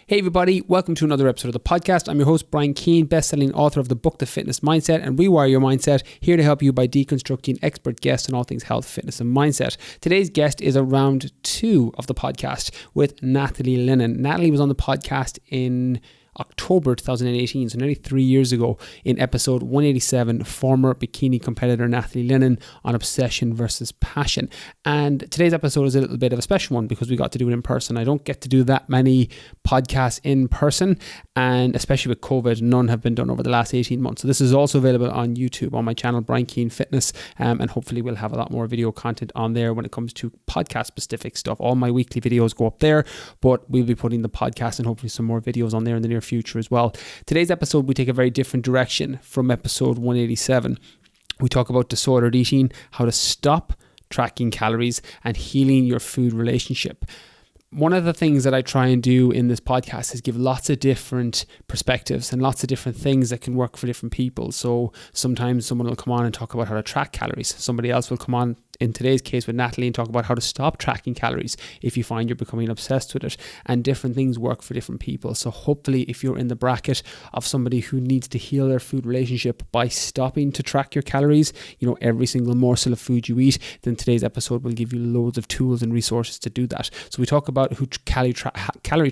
Hey everybody, welcome to another episode of the podcast. I'm your host, Brian Keane, best-selling author of the book, The Fitness Mindset, and Rewire Your Mindset, here to help you by deconstructing expert guests on all things health, fitness, and mindset. Today's guest is a round 2 of the podcast with Nathalie Lennon. Nathalie was on the podcast in October 2018, so nearly 3 years ago, in episode 187, former bikini competitor Nathalie Lennon on obsession versus passion. And today's episode is a little bit of a special one because we got to do it in person. I don't get to do that many podcasts in person, and especially with COVID, none have been done over the last 18 months. So this is also available on YouTube on my channel, Brian Keane Fitness, and hopefully we'll have a lot more video content on there when it comes to podcast specific stuff. All my weekly videos go up there, but we'll be putting the podcast and hopefully some more videos on there in the near future as well. Today's episode, we take a very different direction from episode 187. We talk about disordered eating, how to stop tracking calories, and healing your food relationship. One of the things that I try and do in this podcast is give lots of different perspectives and lots of different things that can work for different people. So sometimes someone will come on and talk about how to track calories. Somebody else will come on, in today's case with Nathalie, and talk about how to stop tracking calories if you find you're becoming obsessed with it. And different things work for different people. So hopefully if you're in the bracket of somebody who needs to heal their food relationship by stopping to track your calories, every single morsel of food you eat, then today's episode will give you loads of tools and resources to do that. So we talk about who calorie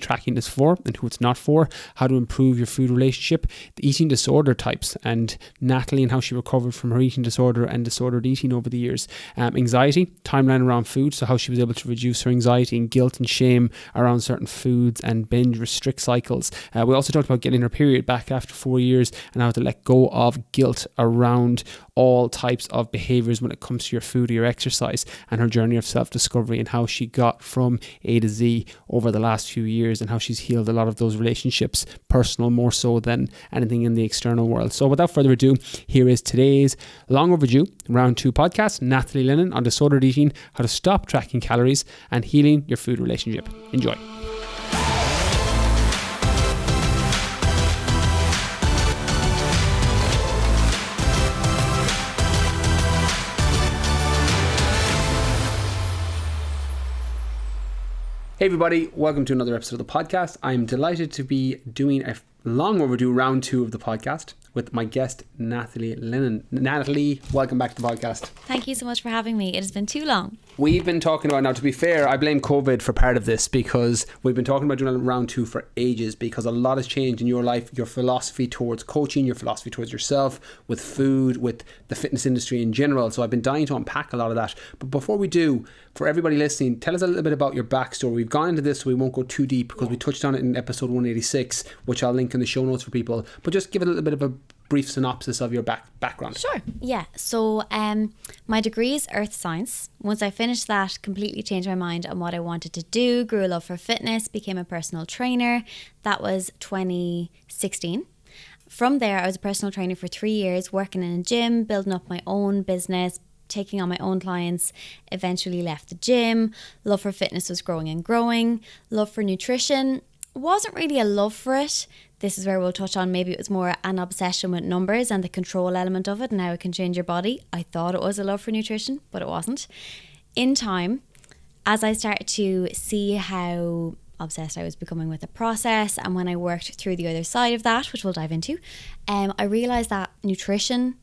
tracking is for and who it's not for, how to improve your food relationship, the eating disorder types, and Nathalie and how she recovered from her eating disorder and disordered eating over the years. Anxiety, timeline around food, so how she was able to reduce her anxiety and guilt and shame around certain foods and binge restrict cycles. We also talked about getting her period back after 4 years and how to let go of guilt around all types of behaviors when it comes to your food or your exercise, and her journey of self-discovery and how she got from A to Z over the last few years and how she's healed a lot of those relationships, personal more so than anything in the external world. So without further ado, here is today's long overdue round 2 podcast, Nathalie Lennon on disordered eating, how to stop tracking calories, and healing your food relationship. Enjoy. Hey everybody, welcome to another episode of the podcast. I'm delighted to be doing a long overdue round 2 of the podcast with my guest, Nathalie Lennon. Nathalie, welcome back to the podcast. Thank you so much for having me. It has been too long. We've been talking about, now to be fair, I blame COVID for part of this because we've been talking about doing round 2 for ages because a lot has changed in your life, your philosophy towards coaching, your philosophy towards yourself, with food, with the fitness industry in general. So I've been dying to unpack a lot of that. But before we do, for everybody listening, tell us a little bit about your backstory. We've gone into this, so we won't go too deep because we touched on it in episode 186, which I'll link in the show notes for people. But just give it a little bit of a brief synopsis of your background. Sure. Yeah. So my degree is earth science. Once I finished that, completely changed my mind on what I wanted to do, grew a love for fitness, became a personal trainer. That was 2016. From there, I was a personal trainer for 3 years, working in a gym, building up my own business, taking on my own clients, eventually left the gym. Love for fitness was growing and growing. Love for nutrition wasn't really a love for it. This is where we'll touch on, maybe it was more an obsession with numbers and the control element of it and how it can change your body. I thought it was a love for nutrition, but it wasn't. In time, as I started to see how obsessed I was becoming with the process, and when I worked through the other side of that, which we'll dive into, I realised that nutrition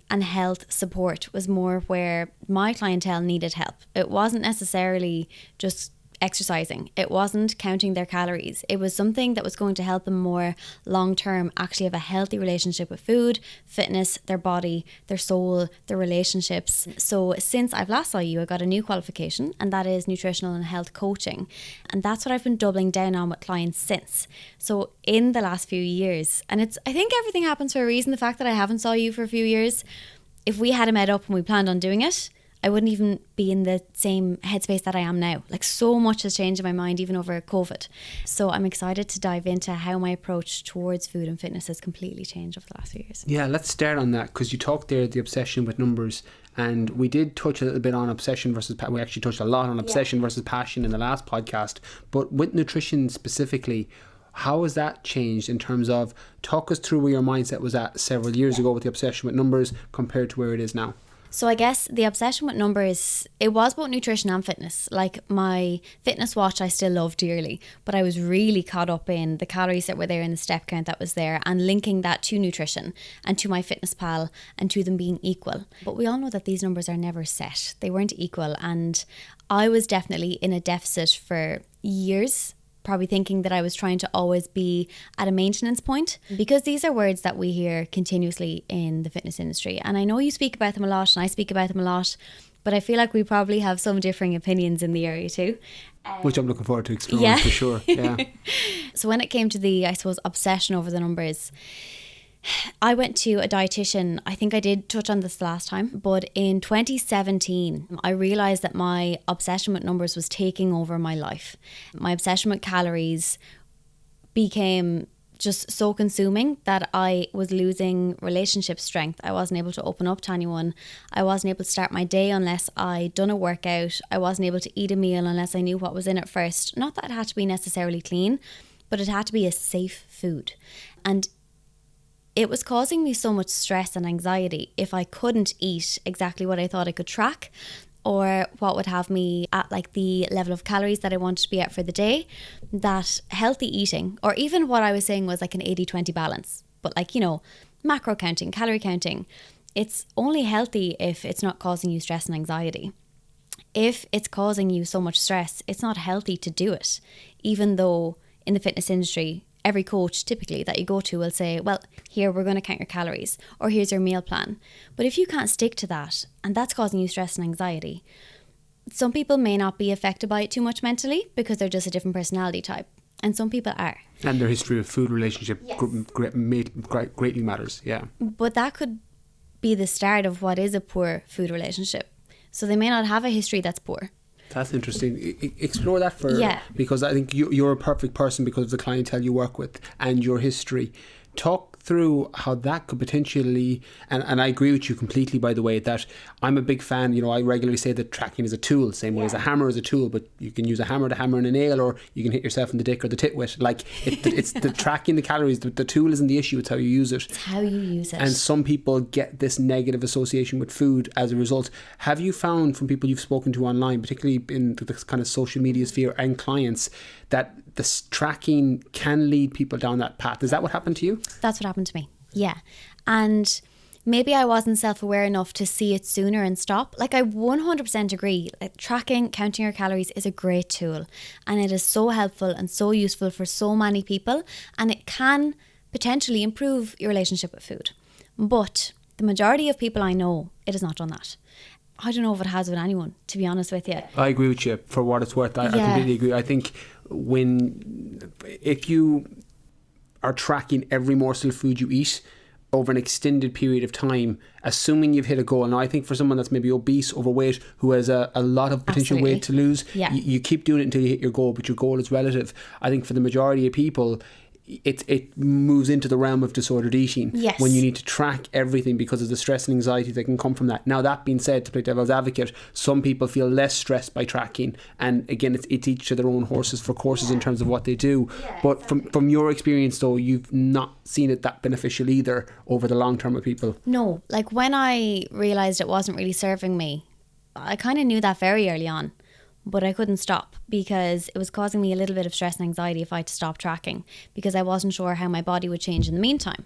and health support was more where my clientele needed help. It wasn't necessarily just exercising. It wasn't counting their calories. It was something that was going to help them more long term actually have a healthy relationship with food, fitness, their body, their soul, their relationships. So since I've last saw you, I got a new qualification, and that is nutritional and health coaching. And that's what I've been doubling down on with clients since. So in the last few years, and I think everything happens for a reason. The fact that I haven't saw you for a few years, if we had met up and we planned on doing it, I wouldn't even be in the same headspace that I am now. Like, so much has changed in my mind, even over COVID. So I'm excited to dive into how my approach towards food and fitness has completely changed over the last few years. Yeah, let's start on that, because you talked there the obsession with numbers, and we did touch a little bit on obsession versus we actually touched a lot on obsession versus passion in the last podcast. But with nutrition specifically, how has that changed in terms of, talk us through where your mindset was at several years ago with the obsession with numbers compared to where it is now? So I guess the obsession with numbers, it was both nutrition and fitness. Like my fitness watch, I still love dearly, but I was really caught up in the calories that were there and the step count that was there, and linking that to nutrition and to my fitness pal and to them being equal. But we all know that these numbers are never set. They weren't equal, and I was definitely in a deficit for years, probably thinking that I was trying to always be at a maintenance point, because these are words that we hear continuously in the fitness industry. And I know you speak about them a lot and I speak about them a lot, but I feel like we probably have some differing opinions in the area too. Which I'm looking forward to exploring for sure. Yeah. So when it came to the, I suppose, obsession over the numbers, I went to a dietitian. I think I did touch on this last time, but in 2017, I realized that my obsession with numbers was taking over my life. My obsession with calories became just so consuming that I was losing relationship strength. I wasn't able to open up to anyone. I wasn't able to start my day unless I'd done a workout. I wasn't able to eat a meal unless I knew what was in it first. Not that it had to be necessarily clean, but it had to be a safe food. And it was causing me so much stress and anxiety if I couldn't eat exactly what I thought I could track, or what would have me at like the level of calories that I wanted to be at for the day. That healthy eating, or even what I was saying was like an 80-20 balance, but like, you know, macro counting, calorie counting, it's only healthy if it's not causing you stress and anxiety. If it's causing you so much stress, it's not healthy to do it, even though in the fitness industry, every coach typically that you go to will say, well, here, we're going to count your calories, or here's your meal plan. But if you can't stick to that, and that's causing you stress and anxiety, some people may not be affected by it too much mentally because they're just a different personality type. And some people are. And their history of food relationship greatly matters, yeah. But that could be the start of what is a poor food relationship. So they may not have a history that's poor. That's interesting. Explore that further, because I think you're a perfect person because of the clientele you work with and your history. Talk through how that could potentially, and I agree with you completely, by the way, that I'm a big fan. You know, I regularly say that tracking is a tool, same way as a hammer is a tool, but you can use a hammer to hammer in a nail, or you can hit yourself in the dick or the tit with. Like, it's the tracking the calories. The tool isn't the issue, it's how you use it. It's how you use it. And some people get this negative association with food as a result. Have you found from people you've spoken to online, particularly in the kind of social media sphere and clients, that this tracking can lead people down that path? Is that what happened to you? That's what happened to me. Yeah. And maybe I wasn't self-aware enough to see it sooner and stop. Like, I 100% agree. Like, tracking, counting your calories is a great tool, and it is so helpful and so useful for so many people, and it can potentially improve your relationship with food. But the majority of people I know, it has not done that. I don't know if it has with anyone, to be honest with you. I agree with you for what it's worth. I completely agree. I think if you are tracking every morsel of food you eat over an extended period of time, assuming you've hit a goal. Now, I think for someone that's maybe obese, overweight, who has a lot of potential weight to lose, you keep doing it until you hit your goal, but your goal is relative. I think for the majority of people, it moves into the realm of disordered eating, when you need to track everything because of the stress and anxiety that can come from that. Now, that being said, to play devil's advocate, some people feel less stressed by tracking, and again, it's each to their own horses for courses in terms of what they do. But from your experience though, you've not seen it that beneficial either over the long term with people? No, like when I realised it wasn't really serving me, I kind of knew that very early on. But I couldn't stop because it was causing me a little bit of stress and anxiety if I had to stop tracking, because I wasn't sure how my body would change in the meantime.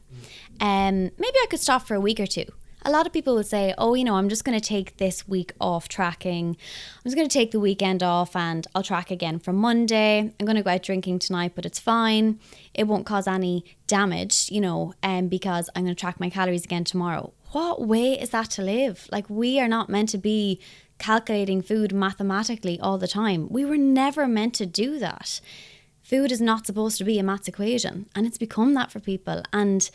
Maybe I could stop for a week or two. A lot of people would say, oh, you know, I'm just going to take this week off tracking. I'm just going to take the weekend off and I'll track again from Monday. I'm going to go out drinking tonight, but it's fine. It won't cause any damage, you know, because I'm going to track my calories again tomorrow. What way is that to live? Like, we are not meant to be calculating food mathematically all the time. We were never meant to do that. Food is not supposed to be a maths equation, and it's become that for people. And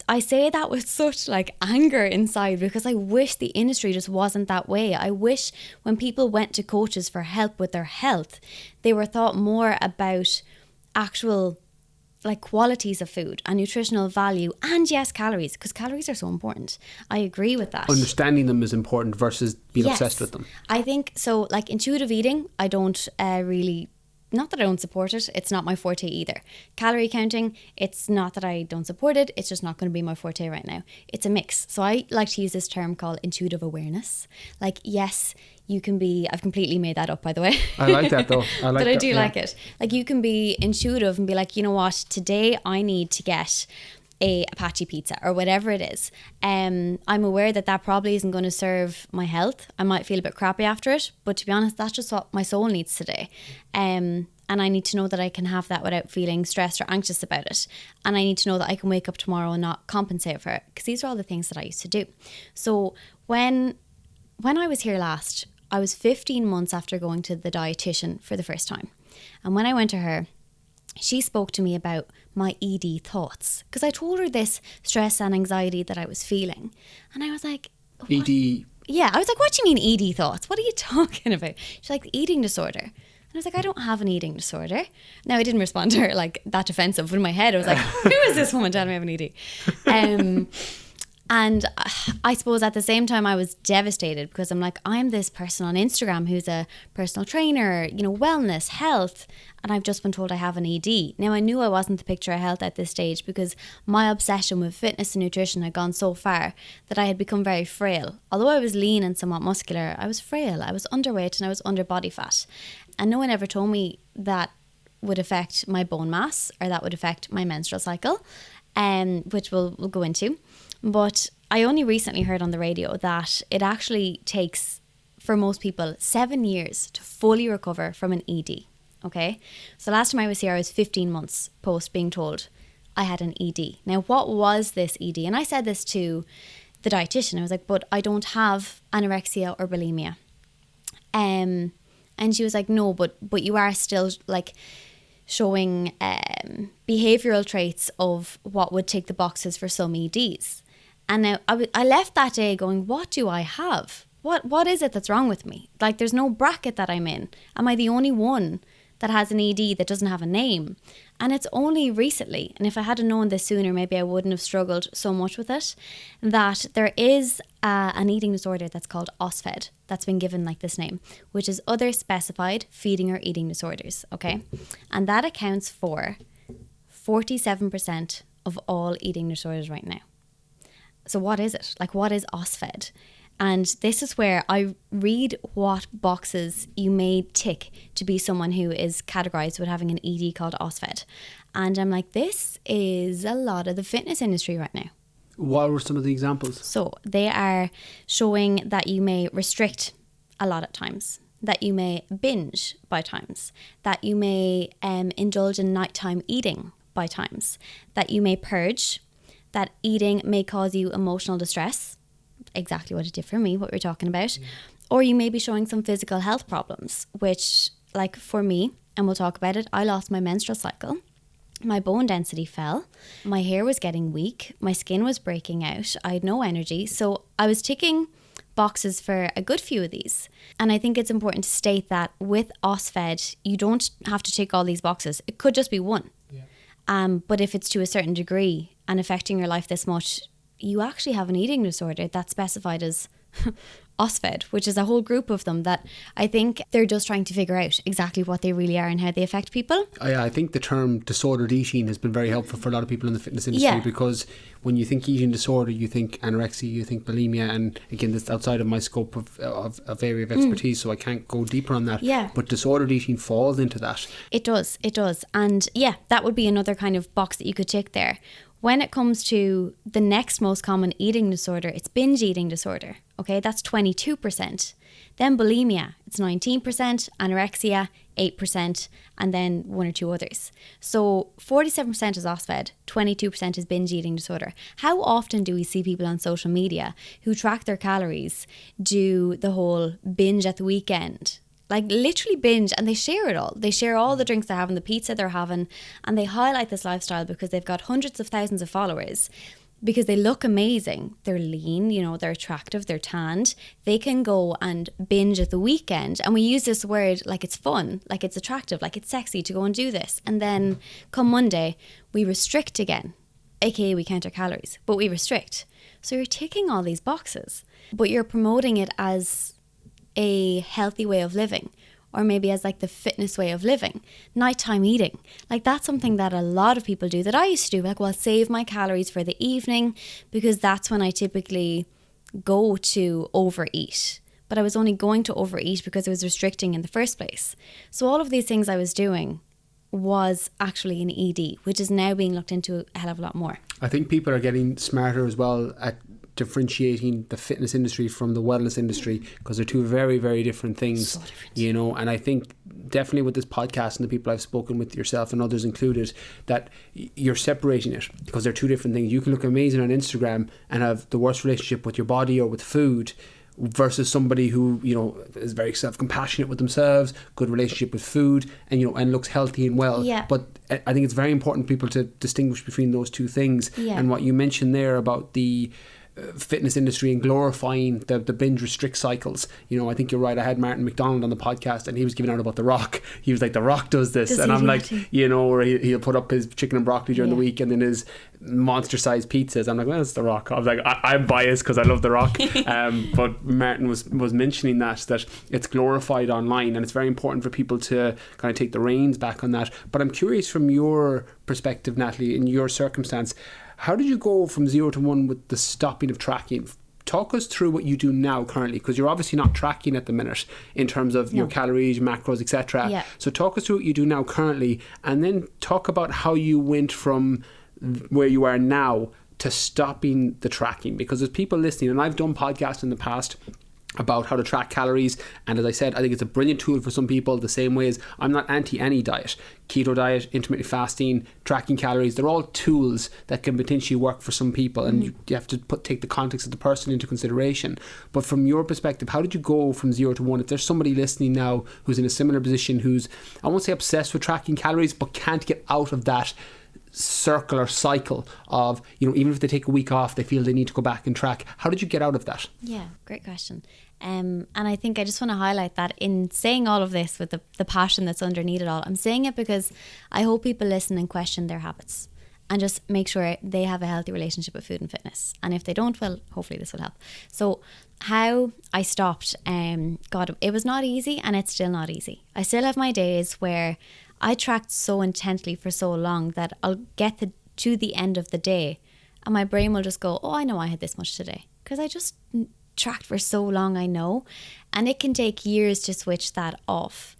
I say that with such like anger inside, because I wish the industry just wasn't that way. I wish when people went to coaches for help with their health, they were thought more about actual like qualities of food and nutritional value, and yes, calories, because calories are so important. I agree with that. Understanding them is important versus being obsessed with them. I think so. Like intuitive eating, I don't really not that I don't support it, it's not my forte either. Calorie counting, it's not that I don't support it, it's just not going to be my forte right now. It's a mix. So I like to use this term called intuitive awareness. Like, yes, you can be, I've completely made that up, by the way. I like that though. But I do like it. Like, you can be intuitive and be like, you know what, today I need to get a Apache pizza or whatever it is. I'm aware that probably isn't going to serve my health. I might feel a bit crappy after it, but to be honest, that's just what my soul needs today. And I need to know that I can have that without feeling stressed or anxious about it. And I need to know that I can wake up tomorrow and not compensate for it, because these are all the things that I used to do. So when I was here last, I was 15 months after going to the dietitian for the first time. And when I went to her, she spoke to me about my ED thoughts, because I told her this stress and anxiety that I was feeling. And I was like, what? ED? Yeah, I was like, what do you mean ED thoughts? What are you talking about? She's like, eating disorder. And I was like, I don't have an eating disorder. Now, I didn't respond to her like that defensive, but in my head I was like, who is this woman telling me I have an ED? And I suppose at the same time I was devastated, because I'm like, I'm this person on Instagram who's a personal trainer, wellness, health, and I've just been told I have an ED. Now, I knew I wasn't the picture of health at this stage, because my obsession with fitness and nutrition had gone so far that I had become very frail. Although I was lean and somewhat muscular, I was frail. I was underweight and I was under body fat. And no one ever told me that would affect my bone mass or that would affect my menstrual cycle, which we'll go into. But I only recently heard on the radio that it actually takes, for most people, 7 years to fully recover from an ED. Okay? So last time I was here, I was 15 months post being told I had an ED. Now, what was this ED? And I said this to the dietitian. I was like, but I don't have anorexia or bulimia. And she was like, no, but you are still like showing behavioural traits of what would tick the boxes for some EDs. And now I left that day going, what do I have? What is it that's wrong with me? Like, there's no bracket that I'm in. Am I the only one that has an ED that doesn't have a name? And it's only recently, and if I had known this sooner, maybe I wouldn't have struggled so much with it, that there is an eating disorder that's called OSFED, that's been given like this name, which is Other Specified Feeding or Eating Disorders, okay? And that accounts for 47% of all eating disorders right now. So what is it? Like, what is OSFED? And this is where I read what boxes you may tick to be someone who is categorized with having an ED called OSFED. And I'm like, this is a lot of the fitness industry right now. What were some of the examples? So they are showing that you may restrict a lot at times, that you may binge by times, that you may indulge in nighttime eating by times, that you may purge, that eating may cause you emotional distress, exactly what it did for me, what we're talking about, or you may be showing some physical health problems, which, like for me, and we'll talk about it, I lost my menstrual cycle, my bone density fell, my hair was getting weak, my skin was breaking out, I had no energy, so I was ticking boxes for a good few of these. And I think it's important to state that with OSFED, you don't have to tick all these boxes. It could just be one. But if it's to a certain degree and affecting your life this much, you actually have an eating disorder that's specified as OSFED, which is a whole group of them that I think they're just trying to figure out exactly what they really are and how they affect people. I think the term disordered eating has been very helpful for a lot of people in the fitness industry, because when you think eating disorder, you think anorexia, you think bulimia, and again, that's outside of my scope of area of expertise, so I can't go deeper on that. But disordered eating falls into that. It does. And that would be another kind of box that you could tick there. When it comes to the next most common eating disorder, it's binge eating disorder. Okay, that's 22%. Then bulimia, it's 19%, anorexia, 8%, and then one or two others. So 47% is OSFED, 22% is binge eating disorder. How often do we see people on social media who track their calories, do the whole binge at the weekend? Like literally binge, and they share it all. They share all the drinks they're having, the pizza they're having, and they highlight this lifestyle because they've got hundreds of thousands of followers, because they look amazing. They're lean, they're attractive, they're tanned. They can go and binge at the weekend. And we use this word like it's fun, like it's attractive, like it's sexy to go and do this. And then come Monday, we restrict again, aka we count our calories, but we restrict. So you're ticking all these boxes, but you're promoting it as a healthy way of living, or maybe as like the fitness way of living. Nighttime eating, like that's something that a lot of people do, that I used to do. Like, well, I'll save my calories for the evening because that's when I typically go to overeat. But I was only going to overeat because I was restricting in the first place. So all of these things I was doing was actually an ED, which is now being looked into a hell of a lot more. I think people are getting smarter as well at differentiating the fitness industry from the wellness industry, because they're two very, very different things. So different. You know, and I think definitely with this podcast and the people I've spoken with, yourself and others included, that you're separating it because they're two different things. You can look amazing on Instagram and have the worst relationship with your body or with food, versus somebody who, you know, is very self-compassionate with themselves, good relationship with food, and, you know, and looks healthy and well. Yeah. But I think it's very important for people to distinguish between those two things. Yeah. And what you mentioned there about the fitness industry and glorifying the binge restrict cycles, you know, I think you're right. I had Martin McDonald on the podcast and he was giving out about The Rock. He was like, The Rock does this. And I'm like, you know, or he'll put up his chicken and broccoli during the week and then his monster sized pizzas. I'm like, well, it's The Rock. I was like, I'm biased because I love The Rock. But Martin was mentioning that it's glorified online, and it's very important for people to kind of take the reins back on that. But I'm curious, from your perspective, Nathalie, in your circumstance, how did you go from 0 to 1 with the stopping of tracking? Talk us through what you do now currently, because you're obviously not tracking at the minute in terms of your calories, macros, etc. Yeah. So talk us through what you do now currently, and then talk about how you went from where you are now to stopping the tracking. Because there's people listening, and I've done podcasts in the past about how to track calories, and as I said, I think it's a brilliant tool for some people, the same way as I'm not anti any diet. Keto diet, intermittent fasting, tracking calories, they're all tools that can potentially work for some people, and you have to take the context of the person into consideration. But from your perspective, how did you go from 0 to 1? If there's somebody listening now who's in a similar position, who's, I won't say obsessed with tracking calories, but can't get out of that circular cycle of, you know, even if they take a week off, they feel they need to go back and track. How did you get out of that? Yeah, great question. And I think I just want to highlight that in saying all of this with the passion that's underneath it all, I'm saying it because I hope people listen and question their habits and just make sure they have a healthy relationship with food and fitness. And if they don't, well, hopefully this will help. So how I stopped, God, it was not easy, and it's still not easy. I still have my days where I tracked so intently for so long that I'll get to the end of the day and my brain will just go, oh, I know I had this much today, because I just tracked for so long, I know. And it can take years to switch that off.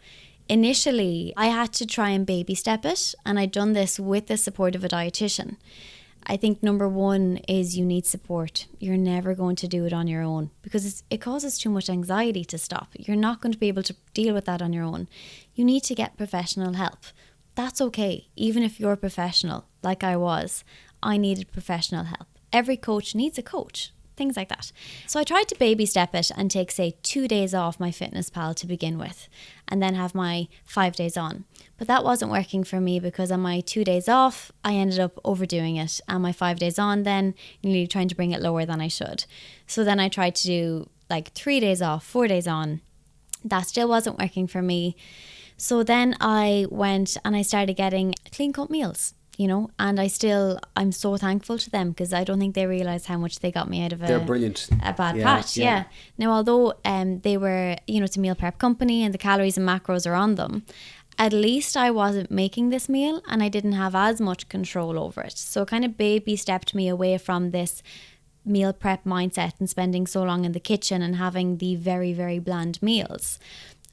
Initially, I had to try and baby step it, and I'd done this with the support of a dietitian. I think number one is you need support. You're never going to do it on your own because it causes too much anxiety to stop. You're not going to be able to deal with that on your own. You need to get professional help. That's okay. Even if you're professional, like I was, I needed professional help. Every coach needs a coach. Things like that. So I tried to baby step it and take, say, 2 days off my fitness to begin with, and then have my 5 days on. But that wasn't working for me because on my 2 days off, I ended up overdoing it. And my 5 days on, then nearly trying to bring it lower than I should. So then I tried to do like 3 days off, 4 days on. That still wasn't working for me. So then I went and I started getting clean cut meals. You know, and I'm so thankful to them because I don't think they realised how much they got me out of They're brilliant. A bad patch. Yeah. Now, although they were, you know, it's a meal prep company and the calories and macros are on them, at least I wasn't making this meal and I didn't have as much control over it. So it kind of baby stepped me away from this meal prep mindset and spending so long in the kitchen and having the very, very bland meals.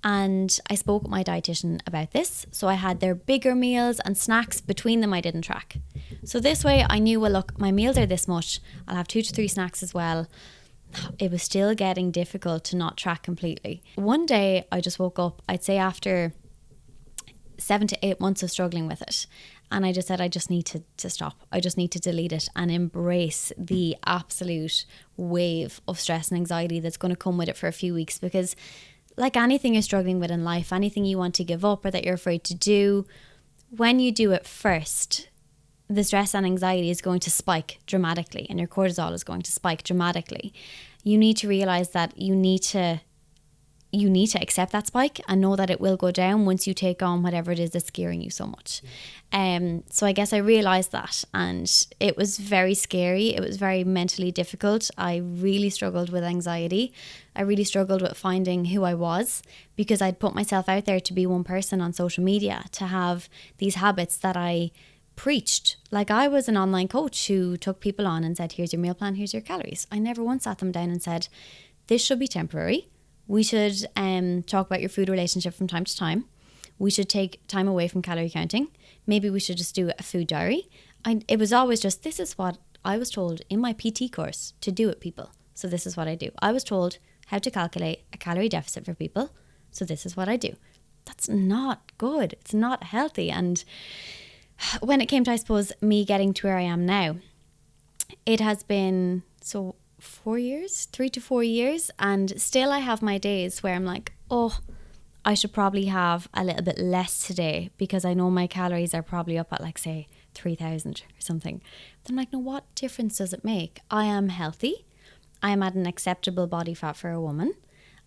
And I spoke with my dietitian about this. So I had their bigger meals and snacks between them I didn't track. So this way I knew, well, look, my meals are this much. I'll have 2 to 3 snacks as well. It was still getting difficult to not track completely. One day I just woke up, I'd say after 7 to 8 months of struggling with it. And I just said, I just need to stop. I just need to delete it and embrace the absolute wave of stress and anxiety that's going to come with it for a few weeks. Because like anything you're struggling with in life, anything you want to give up or that you're afraid to do, when you do it first, the stress and anxiety is going to spike dramatically and your cortisol is going to spike dramatically. You need to realize that you need to you need to accept that spike and know that it will go down once you take on whatever it is that's scaring you so much. So I guess I realized that, and it was very scary. It was very mentally difficult. I really struggled with anxiety. I really struggled with finding who I was, because I'd put myself out there to be one person on social media, to have these habits that I preached. Like, I was an online coach who took people on and said, here's your meal plan, here's your calories. I never once sat them down and said, this should be temporary. We should talk about your food relationship from time to time. We should take time away from calorie counting. Maybe we should just do a food diary. It was always just, this is what I was told in my PT course to do with people. So this is what I do. I was told how to calculate a calorie deficit for people. So this is what I do. That's not good. It's not healthy. And when it came to, I suppose, me getting to where I am now, it has been 3 to 4 years, and still I have my days where I'm like, oh, I should probably have a little bit less today, because I know my calories are probably up at, like, say 3,000 or something. But I'm like, no, what difference does it make? I am healthy. I am at an acceptable body fat for a woman.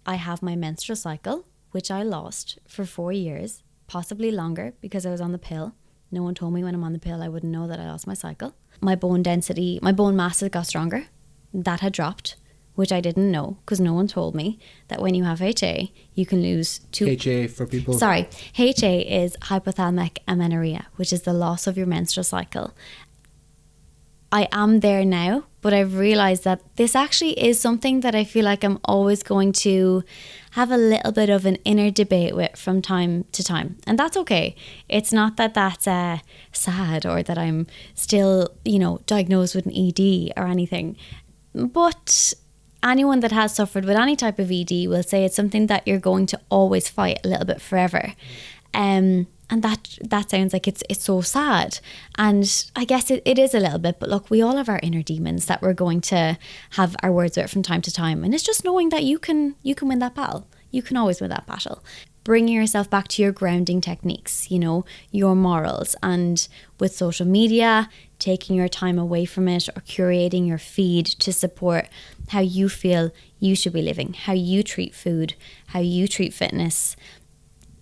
I have my menstrual cycle, which I lost for 4 years, possibly longer, because I was on the pill. No one told me when I'm on the pill I wouldn't know that I lost my cycle. My bone density, my bone mass got stronger. That had dropped, which I didn't know, because no one told me that when you have HA, you can lose HA for people. Sorry, HA is hypothalamic amenorrhea, which is the loss of your menstrual cycle. I am there now, but I've realized that this actually is something that I feel like I'm always going to have a little bit of an inner debate with from time to time. And that's okay. It's not that that's sad, or that I'm still, diagnosed with an ED or anything. But anyone that has suffered with any type of ED will say it's something that you're going to always fight a little bit forever. And that sounds like it's so sad. And I guess it is a little bit, but look, we all have our inner demons that we're going to have our words with from time to time. And it's just knowing that you can win that battle. You can always win that battle. Bringing yourself back to your grounding techniques, your morals. And with social media, taking your time away from it, or curating your feed to support how you feel you should be living, how you treat food, how you treat fitness.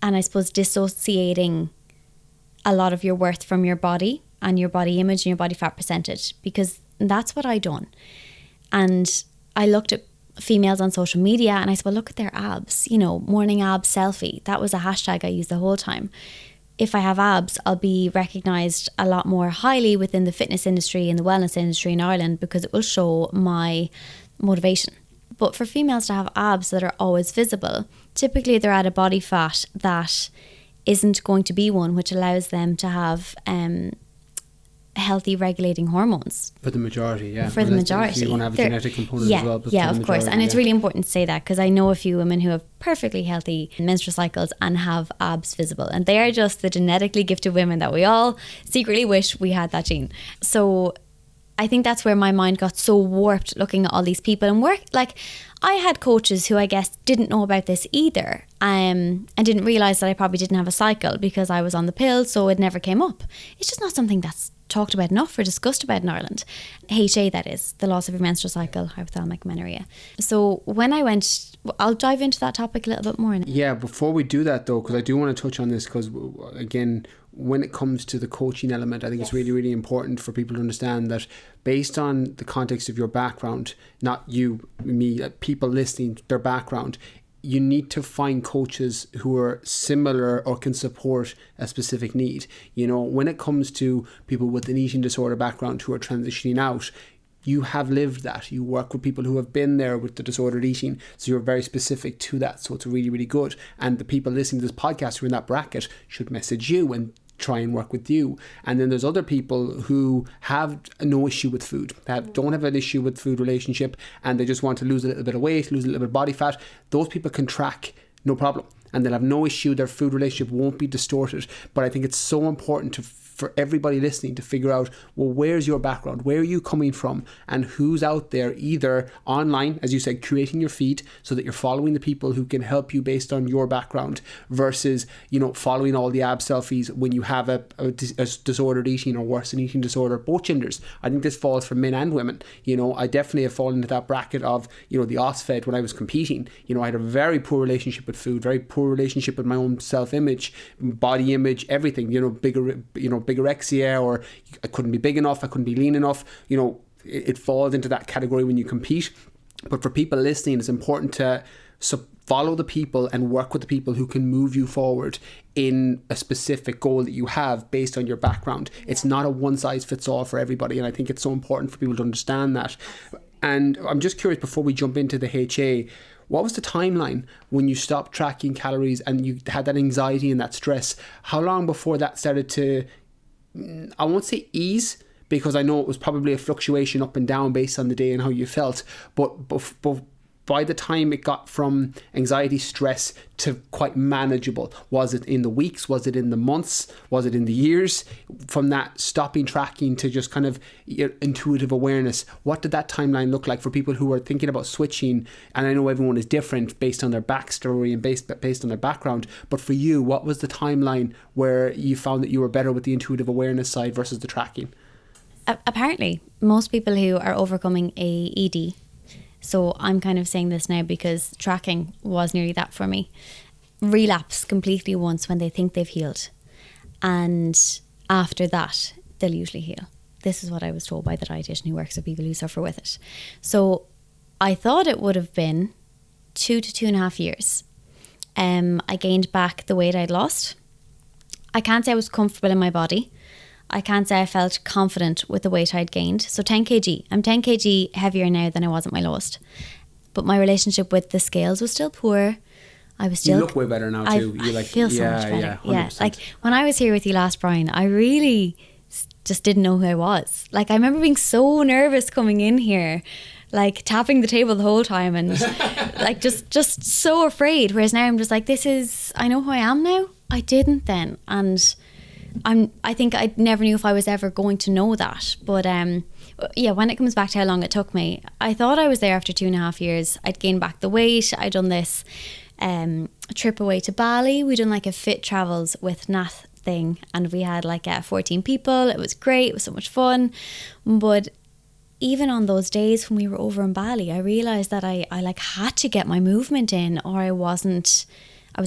And I suppose dissociating a lot of your worth from your body and your body image and your body fat percentage, because that's what I done. And I looked at females on social media and I said, well, look at their abs, morning abs selfie. That was a hashtag I used the whole time. If I have abs, I'll be recognised a lot more highly within the fitness industry and the wellness industry in Ireland, because it will show my motivation. But for females to have abs that are always visible, typically they're at a body fat that isn't going to be one which allows them to have healthy regulating hormones. For the majority, yeah. For the majority. You want to have a genetic component as well. But yeah, of course. And it's really important to say that, because I know a few women who have perfectly healthy menstrual cycles and have abs visible. And they are just the genetically gifted women that we all secretly wish we had that gene. So I think that's where my mind got so warped, looking at all these people and work. Like, I had coaches who I guess didn't know about this either, and didn't realise that I probably didn't have a cycle because I was on the pill, so it never came up. It's just not something that's talked about enough or discussed about in Ireland. HA, that is, the loss of your menstrual cycle, hypothalamic amenorrhea. So when I went, I'll dive into that topic a little bit more now. Yeah, before we do that though, because I do want to touch on this, because again, when it comes to the coaching element, I think it's really, really important for people to understand that based on the context of your background, not you, me, people listening, their background, you need to find coaches who are similar or can support a specific need. When it comes to people with an eating disorder background who are transitioning out, you have lived that. You work with people who have been there with the disordered eating, so you're very specific to that. So it's really, really good. And the people listening to this podcast who are in that bracket should message you and try and work with you. And then there's other people who have no issue with food, don't have an issue with food relationship, and they just want to lose a little bit of weight, lose a little bit of body fat. Those people can track, no problem, and they'll have no issue. Their food relationship won't be distorted. But I think it's so important to for everybody listening to figure out, well, where's your background? Where are you coming from? And who's out there either online, as you said, curating your feed so that you're following the people who can help you based on your background versus, following all the ab selfies when you have a disordered eating or worse, an eating disorder, both genders. I think this falls for men and women. I definitely have fallen into that bracket of, the OSFED when I was competing. I had a very poor relationship with food, very poor relationship with my own self-image, body image, everything, bigorexia, or I couldn't be big enough, I couldn't be lean enough. It falls into that category when you compete. But for people listening, it's important to follow the people and work with the people who can move you forward in a specific goal that you have based on your background. It's not a one size fits all for everybody, and I think it's so important for people to understand that. And I'm just curious, before we jump into the HA, what was the timeline when you stopped tracking calories and you had that anxiety and that stress? How long before that started to, I won't say ease, because I know it was probably a fluctuation up and down based on the day and how you felt, but by the time it got from anxiety, stress to quite manageable, was it in the weeks? Was it in the months? Was it in the years? From that stopping tracking to just kind of intuitive awareness, what did that timeline look like for people who are thinking about switching? And I know everyone is different based on their backstory and based on their background, but for you, what was the timeline where you found that you were better with the intuitive awareness side versus the tracking? Apparently, most people who are overcoming AED, so I'm kind of saying this now because tracking was nearly that for me, relapse completely once when they think they've healed. And after that, they'll usually heal. This is what I was told by the dietitian who works with people who suffer with it. So I thought it would have been 2 to 2.5 years. I gained back the weight I'd lost. I can't say I was comfortable in my body. I can't say I felt confident with the weight I'd gained. So 10 kg. I'm 10 kg heavier now than I was at my lowest. But my relationship with the scales was still poor. I was still... You look way better now too. I feel so much better. Yeah, like when I was here with you last, Brian, I really just didn't know who I was. Like I remember being so nervous coming in here, like tapping the table the whole time and like just so afraid. Whereas now I'm just like, I know who I am now. I didn't then. And I think I never knew if I was ever going to know that. But when it comes back to how long it took me, I thought I was there after 2.5 years. I'd gained back the weight. I'd done this trip away to Bali. We done like a fit travels with Nath thing, and we had like 14 people. It was great. It was so much fun. But even on those days when we were over in Bali, I realised that I like had to get my movement in, or I was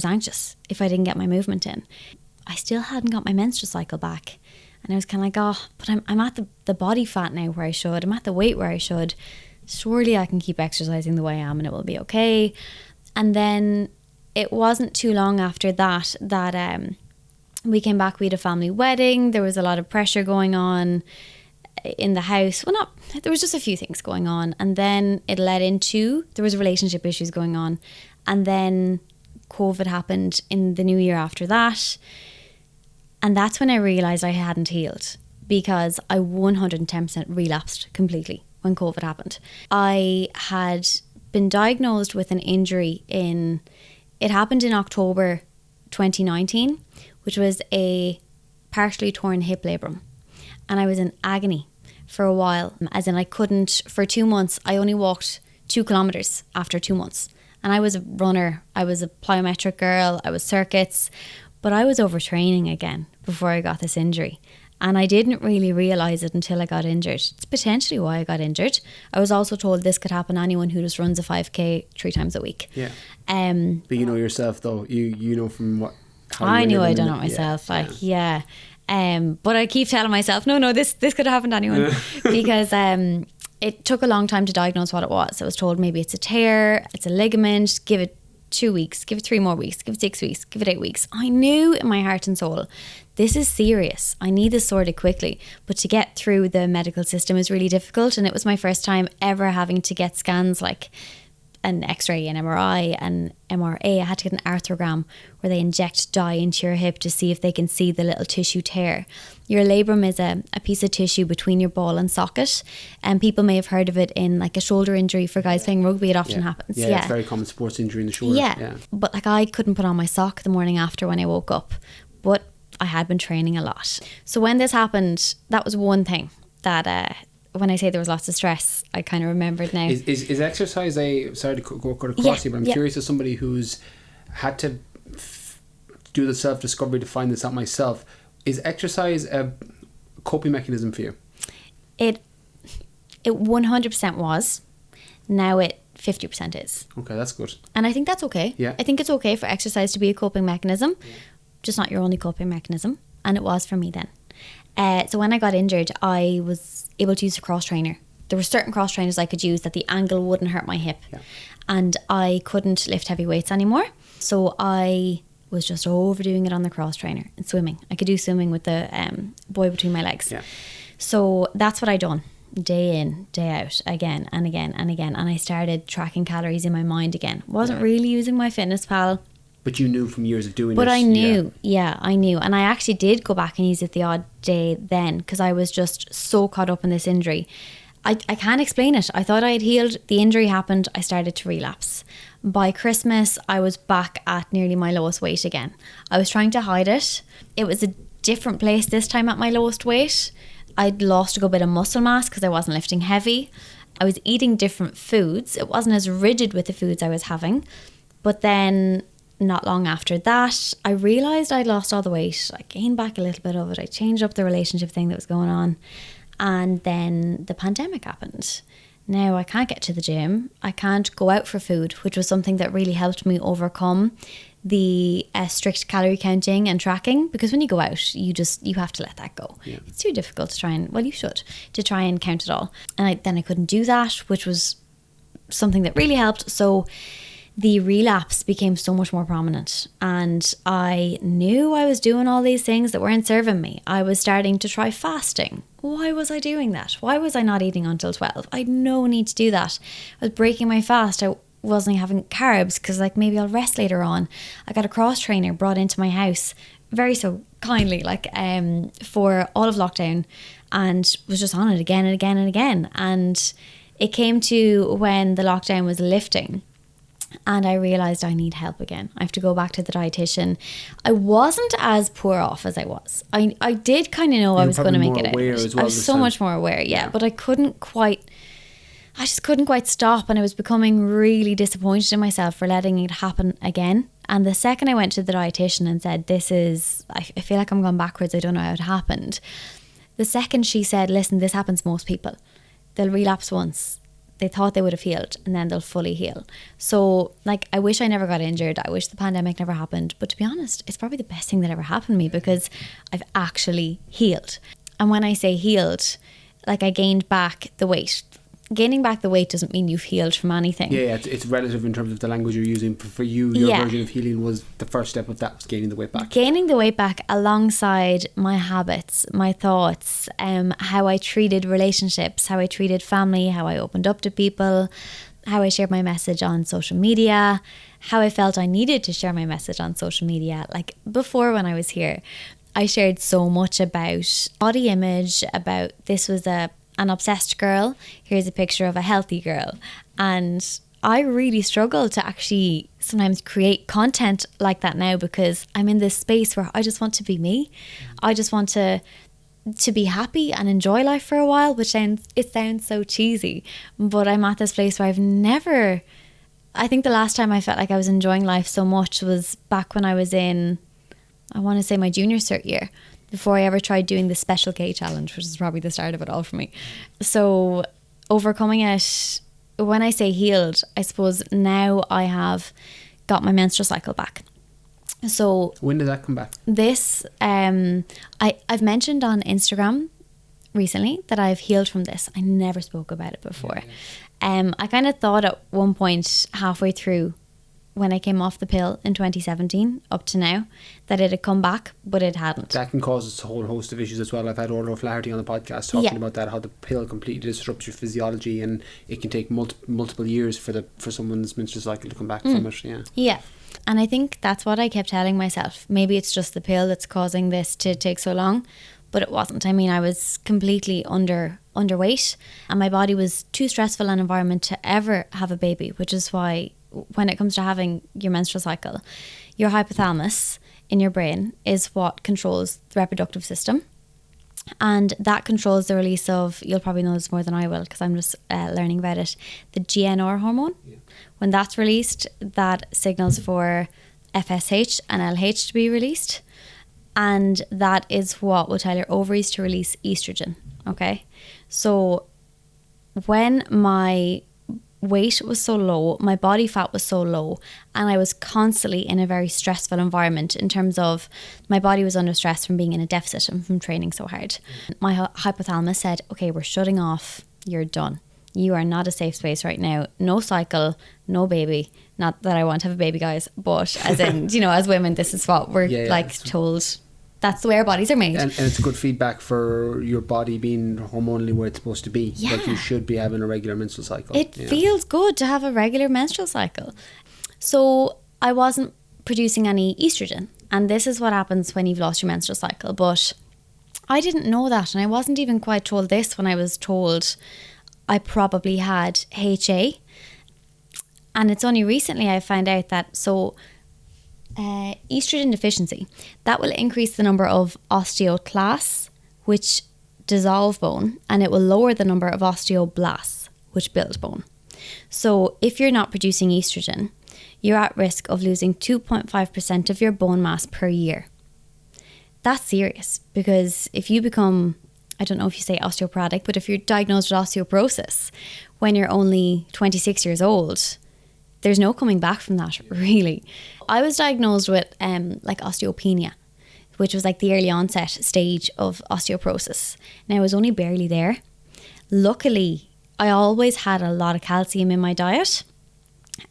anxious if I didn't get my movement in. I still hadn't got my menstrual cycle back. And I was kind of like, but I'm at the body fat now where I should. I'm at the weight where I should. Surely I can keep exercising the way I am and it will be okay. And then it wasn't too long after that we came back. We had a family wedding. There was a lot of pressure going on in the house. Well, there was just a few things going on. And then it led into, there was relationship issues going on. And then COVID happened in the new year after that. And that's when I realised I hadn't healed, because I 110% relapsed completely when COVID happened. I had been diagnosed with an injury it happened in October 2019, which was a partially torn hip labrum. And I was in agony for a while, as in I couldn't, for 2 months, I only walked 2 kilometres after 2 months. And I was a runner, I was a plyometric girl, I was circuits, but I was overtraining again before I got this injury. And I didn't really realise it until I got injured. It's potentially why I got injured. I was also told this could happen to anyone who just runs a 5K 3 times a week. Yeah. But you know yourself though, you know from what... I knew I'd done it myself. But I keep telling myself, no, this could have happened to anyone. Because it took a long time to diagnose what it was. I was told maybe it's a tear, it's a ligament, give it 2 weeks, give it 3 more weeks, give it 6 weeks, give it 8 weeks. I knew in my heart and soul, this is serious. I need this sorted quickly. But to get through the medical system is really difficult. And it was my first time ever having to get scans like an X-ray, an MRI, an MRA. I had to get an arthrogram where they inject dye into your hip to see if they can see the little tissue tear. Your labrum is a piece of tissue between your ball and socket, and people may have heard of it in like a shoulder injury for guys playing rugby. It often happens. Yeah, it's a very common sports injury in the shoulder. Yeah, but like I couldn't put on my sock the morning after when I woke up, but I had been training a lot. So when this happened, that was one thing that when I say there was lots of stress, I kind of remembered now. Is exercise sorry to go across you, but I'm curious, as somebody who's had to do the self-discovery to find this out myself, is exercise a coping mechanism for you? It 100% was. Now it 50% is. Okay, that's good. And I think that's okay. Yeah. I think it's okay for exercise to be a coping mechanism, just not your only coping mechanism. And it was for me then. So when I got injured, I was able to use a cross trainer. There were certain cross trainers I could use that the angle wouldn't hurt my hip. Yeah. And I couldn't lift heavy weights anymore. So I was just overdoing it on the cross trainer. And swimming. I could do swimming with the buoy between my legs. Yeah. So that's what I done. Day in, day out, again and again and again. And I started tracking calories in my mind again. Wasn't really using my MyFitnessPal. But you knew from years of doing But this. I knew, I knew. And I actually did go back and use it the odd day then, because I was just so caught up in this injury. I can't explain it. I thought I had healed. The injury happened. I started to relapse. By Christmas, I was back at nearly my lowest weight again. I was trying to hide it. It was a different place this time at my lowest weight. I'd lost a good bit of muscle mass because I wasn't lifting heavy. I was eating different foods. It wasn't as rigid with the foods I was having. But then not long after that, I realised I'd lost all the weight. I gained back a little bit of it. I changed up the relationship thing that was going on. And then the pandemic happened. Now I can't get to the gym. I can't go out for food, which was something that really helped me overcome the strict calorie counting and tracking, because when you go out, you have to let that go. Yeah. It's too difficult to try and count it all. And I couldn't do that, which was something that really helped. So the relapse became so much more prominent, and I knew I was doing all these things that weren't serving me. I was starting to try fasting. Why was I doing that? Why was I not eating until 12? I had no need to do that. I was breaking my fast. I wasn't having carbs because maybe I'll rest later on. I got a cross trainer brought into my house very so kindly for all of lockdown, and was just on it again and again and again. And it came to when the lockdown was lifting, and I realised I need help again. I have to go back to the dietitian. I wasn't as poor off as I was. I did kind of know I was going to make it out. I was so much more aware, but I just couldn't quite stop, and I was becoming really disappointed in myself for letting it happen again. And the second I went to the dietitian and said, I feel like I'm going backwards, I don't know how it happened. The second she said, listen, this happens to most people. They'll relapse once. They thought they would have healed, and then they'll fully heal. So I wish I never got injured. I wish the pandemic never happened. But to be honest, it's probably the best thing that ever happened to me, because I've actually healed. And when I say healed, I gained back the weight. Gaining back the weight doesn't mean you've healed from anything. Yeah, it's relative in terms of the language you're using. For you, your version of healing was the first step of that was gaining the weight back. Gaining the weight back alongside my habits, my thoughts, how I treated relationships, how I treated family, how I opened up to people, how I shared my message on social media, how I felt I needed to share my message on social media. Before, when I was here, I shared so much about body image, about this was an obsessed girl, here's a picture of a healthy girl. And I really struggle to actually sometimes create content like that now, because I'm in this space where I just want to be me. I just want to be happy and enjoy life for a while, which sounds so cheesy, but I'm at this place where I think the last time I felt like I was enjoying life so much was back when I was in, I want to say, my junior cert year, before I ever tried doing the Special K challenge, which is probably the start of it all for me. So overcoming it, when I say healed, I suppose now I have got my menstrual cycle back. So when did that come back? This, I've mentioned on Instagram recently that I've healed from this. I never spoke about it before. I kind of thought at one point halfway through, when I came off the pill in 2017 up to now, that it had come back, but it hadn't. That can cause a whole host of issues as well. I've had Orla O'Flaherty on the podcast talking about that, how the pill completely disrupts your physiology, and it can take multiple years for someone's menstrual cycle to come back from it. Yeah. And I think that's what I kept telling myself. Maybe it's just the pill that's causing this to take so long, but it wasn't. I mean, I was completely underweight, and my body was too stressful an environment to ever have a baby, which is why when it comes to having your menstrual cycle, your hypothalamus in your brain is what controls the reproductive system. And that controls the release of, you'll probably know this more than I will because I'm just learning about it, the GnR hormone. Yeah. When that's released, that signals for FSH and LH to be released. And that is what will tell your ovaries to release estrogen. Okay. So when my weight was so low, my body fat was so low, and I was constantly in a very stressful environment in terms of my body was under stress from being in a deficit and from training so hard. My hypothalamus said, okay, we're shutting off, you're done. You are not a safe space right now. No cycle, no baby. Not that I want to have a baby, guys, but as in, you know, as women, this is what we're told. That's the way our bodies are made. And it's good feedback for your body being hormonally where it's supposed to be. Yeah. Like you should be having a regular menstrual cycle. It feels good to have a regular menstrual cycle. So I wasn't producing any estrogen. And this is what happens when you've lost your menstrual cycle. But I didn't know that. And I wasn't even quite told this when I was told I probably had HA. And it's only recently I found out that estrogen deficiency, that will increase the number of osteoclasts, which dissolve bone, and it will lower the number of osteoblasts, which build bone. So if you're not producing estrogen, you're at risk of losing 2.5% of your bone mass per year. That's serious, because if you become, I don't know if you say osteoporotic, but if you're diagnosed with osteoporosis when you're only 26 years old, there's no coming back from that, really. I was diagnosed with osteopenia, which was like the early onset stage of osteoporosis. Now, I was only barely there. Luckily, I always had a lot of calcium in my diet.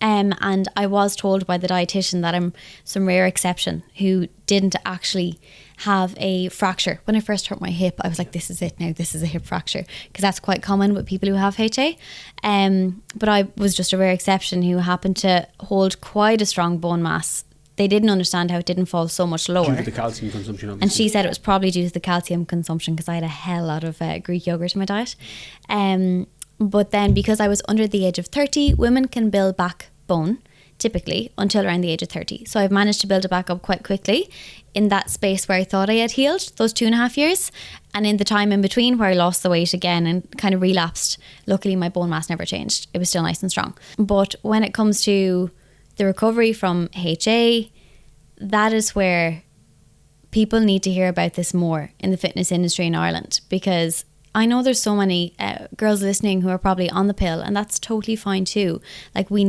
And I was told by the dietitian that I'm some rare exception who didn't actually have a fracture. When I first hurt my hip, I was like, this is it now, this is a hip fracture, because that's quite common with people who have HA. But I was just a rare exception who happened to hold quite a strong bone mass. They didn't understand how it didn't fall so much lower. Due to the calcium consumption, obviously. And she said it was probably due to the calcium consumption because I had a hell lot of Greek yogurt in my diet. But then because I was under the age of 30, women can build back bone typically until around the age of 30. So I've managed to build it back up quite quickly in that space where I thought I had healed, those 2.5 years. And in the time in between where I lost the weight again and kind of relapsed, luckily my bone mass never changed. It was still nice and strong. But when it comes to the recovery from HA, that is where people need to hear about this more in the fitness industry in Ireland, because I know there's so many girls listening who are probably on the pill, and that's totally fine too. Like we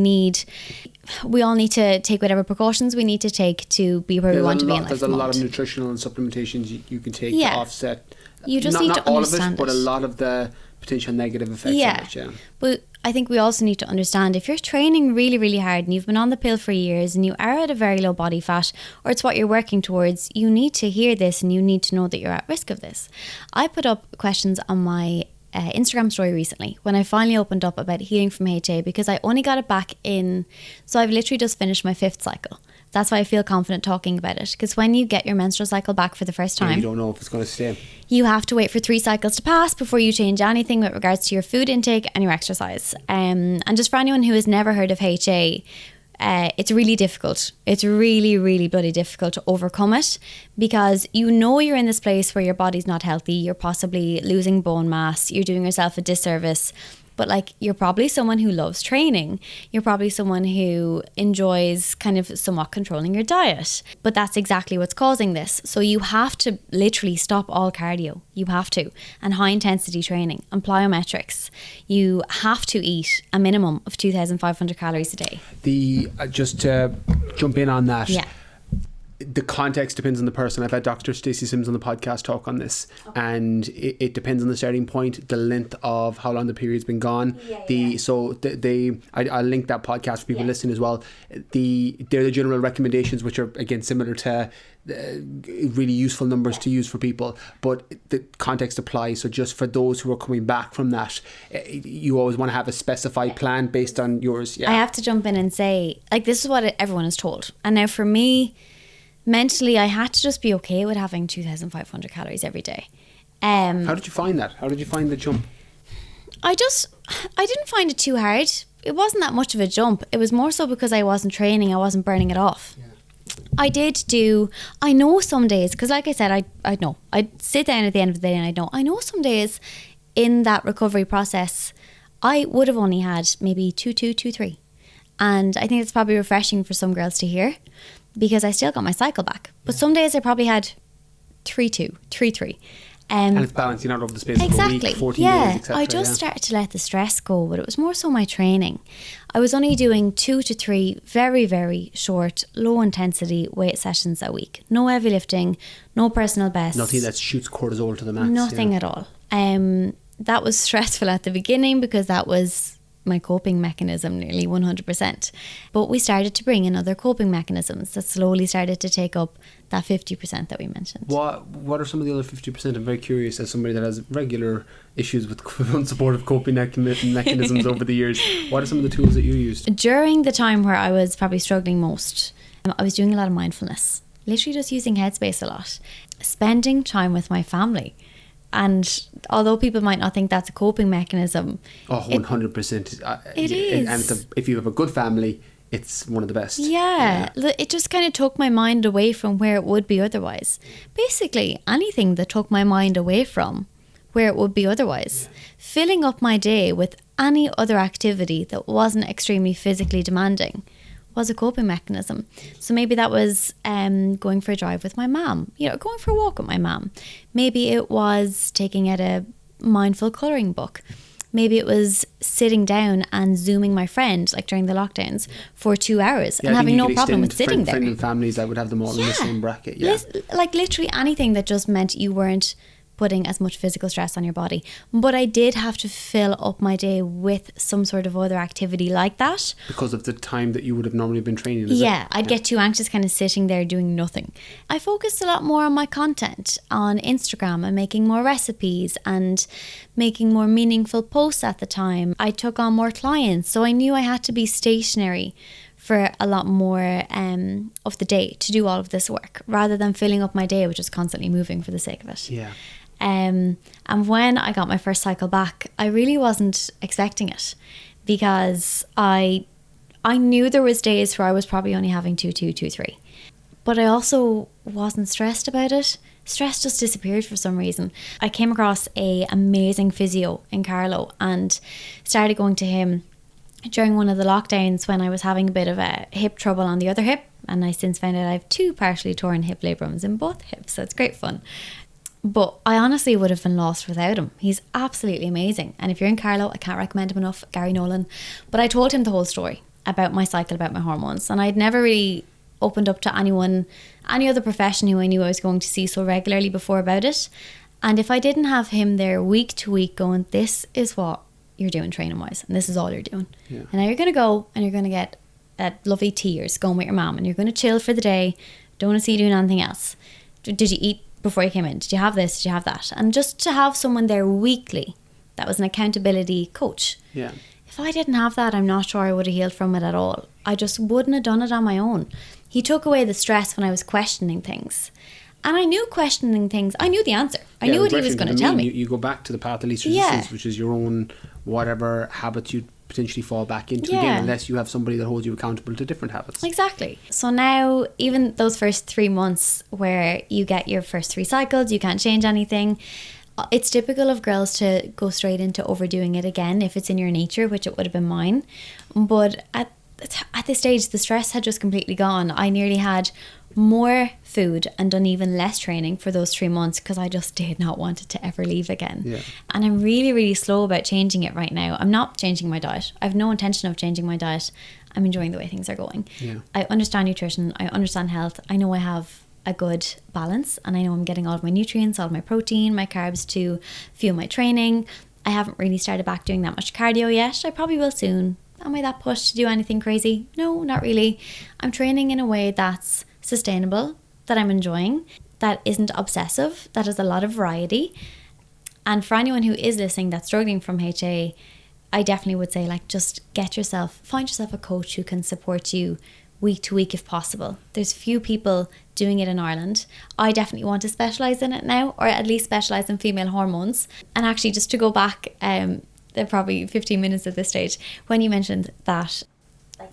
all need to take whatever precautions we need to take to be where we want to be in life. There's a lot of nutritional and supplementations you can take to offset. You just need to understand it, but a lot of the potential negative effects of it. Yeah. But I think we also need to understand if you're training really, really hard and you've been on the pill for years and you are at a very low body fat, or it's what you're working towards, you need to hear this and you need to know that you're at risk of this. I put up questions on my Instagram story recently when I finally opened up about healing from HA, because I only got it back so I've literally just finished my 5th cycle. That's why I feel confident talking about it, because when you get your menstrual cycle back for the first time, you don't know if it's going to stay. You have to wait for 3 cycles to pass before you change anything with regards to your food intake and your exercise. And just for anyone who has never heard of HA, it's really difficult. It's really, really bloody difficult to overcome it, because you know you're in this place where your body's not healthy, you're possibly losing bone mass, you're doing yourself a disservice. But like, you're probably someone who loves training. You're probably someone who enjoys kind of somewhat controlling your diet. But that's exactly what's causing this. So you have to literally stop all cardio. You have to. And high intensity training and plyometrics. You have to eat a minimum of 2,500 calories a day. Just to jump in on that. Yeah. The context depends on the person. I've had Dr. Stacey Sims on the podcast talk on this, and it depends on the starting point, the length of how long the period's been gone. I'll link that podcast for people listening as well. They're the general recommendations, which are again similar to really useful numbers to use for people, but the context applies. So just for those who are coming back from that, you always want to have a specified plan based on yours. I have to jump in and say, like, this is what everyone is told, and now for me, mentally, I had to just be okay with having 2,500 calories every day. How did you find that? How did you find the jump? I didn't find it too hard. It wasn't that much of a jump. It was more so because I wasn't training, I wasn't burning it off. I know some days, because like I said, I'd sit down at the end of the day and I know some days in that recovery process, I would have only had maybe 2-2, 2-3. And I think it's probably refreshing for some girls to hear, because I still got my cycle back. But some days I probably had 3-2, 3-3. And it's balancing out over the space of a week, 14 days, etc. I just started to let the stress go, but it was more so my training. I was only doing 2 to 3 very, very short, low intensity weight sessions a week. No heavy lifting, no personal best. Nothing that shoots cortisol to the max. Nothing at all. That was stressful at the beginning, because that was my coping mechanism, nearly 100%. But we started to bring in other coping mechanisms that slowly started to take up that 50% that we mentioned. What are some of the other 50%? I'm very curious, as somebody that has regular issues with unsupportive coping mechanisms over the years. What are some of the tools that you used? During the time where I was probably struggling most, I was doing a lot of mindfulness. Literally just using Headspace a lot. Spending time with my family. And although people might not think that's a coping mechanism, 100%. It is. And if you have a good family, it's one of the best. Yeah. It just kind of took my mind away from where it would be otherwise. Basically, anything that took my mind away from where it would be otherwise. Yeah. Filling up my day with any other activity that wasn't extremely physically demanding was a coping mechanism. So maybe that was going for a drive with my mom, going for a walk with my mom. Maybe it was taking out a mindful colouring book. Maybe it was sitting down and Zooming my friend, like during the lockdowns, for 2 hours and having no problem with sitting there. Friend and families, I would have them all in the same bracket. Yeah. Like literally anything that just meant you weren't putting as much physical stress on your body. But I did have to fill up my day with some sort of other activity like that. Because of the time that you would have normally been training, I'd get too anxious kind of sitting there doing nothing. I focused a lot more on my content on Instagram and making more recipes and making more meaningful posts at the time. I took on more clients, so I knew I had to be stationary for a lot more of the day to do all of this work, rather than filling up my day with just constantly moving for the sake of it. Yeah. And when I got my first cycle back, I really wasn't expecting it, because I knew there was days where I was probably only having 2-2, 2-3. But I also wasn't stressed about it. Stress just disappeared for some reason. I came across an amazing physio in Carlow and started going to him during one of the lockdowns when I was having a bit of a hip trouble on the other hip. And I since found out I have 2 partially torn hip labrums in both hips, so it's great fun. But I honestly would have been lost without him. He's absolutely amazing. And if you're in Carlow, I can't recommend him enough, Gary Nolan. But I told him the whole story about my cycle, about my hormones. And I'd never really opened up to anyone, any other profession who I knew I was going to see so regularly before about it. And if I didn't have him there week to week going, this is what you're doing training wise, and this is all you're doing. Yeah. And now you're going to go and you're going to get a lovely tea or going with your mom and you're going to chill for the day. Don't want to see you doing anything else. Did you eat before you came in? Did you have this? Did you have that? And just to have someone there weekly that was an accountability coach. Yeah. If I didn't have that, I'm not sure I would have healed from it at all. I just wouldn't have done it on my own. He took away the stress when I was questioning things. And I knew questioning things, I knew the answer. I knew what he was going to tell me. You go back to the path of least resistance, which is your own whatever habits you potentially fall back into again, unless you have somebody that holds you accountable to different habits. Exactly. So now, even those first 3 months where you get your first 3 cycles, you can't change anything. It's typical of girls to go straight into overdoing it again if it's in your nature, which it would have been mine. But at this stage, the stress had just completely gone. I nearly had more food and done even less training for those 3 months because I just did not want it to ever leave again. Yeah. And I'm really, really slow about changing it right now. I'm not changing my diet. I have no intention of changing my diet. I'm enjoying the way things are going. Yeah. I understand nutrition. I understand health. I know I have a good balance and I know I'm getting all of my nutrients, all of my protein, my carbs to fuel my training. I haven't really started back doing that much cardio yet. I probably will soon. Am I that pushed to do anything crazy? No, not really. I'm training in a way that's sustainable, that I'm enjoying, that isn't obsessive, that has a lot of variety. And for anyone who is listening that's struggling from HA, I definitely would say, like, just find yourself a coach who can support you week to week if possible. There's few people doing it in Ireland. I definitely want to specialise in it now, or at least specialise in female hormones. And actually, just to go back, they're probably 15 minutes at this stage, when you mentioned that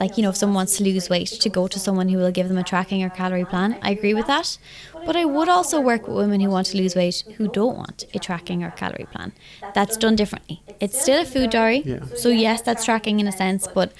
Like, you know, if someone wants to lose weight, to go to someone who will give them a tracking or calorie plan. I agree with that. But I would also work with women who want to lose weight who don't want a tracking or calorie plan. That's done differently. It's still a food diary. Yeah. So yes, that's tracking in a sense, but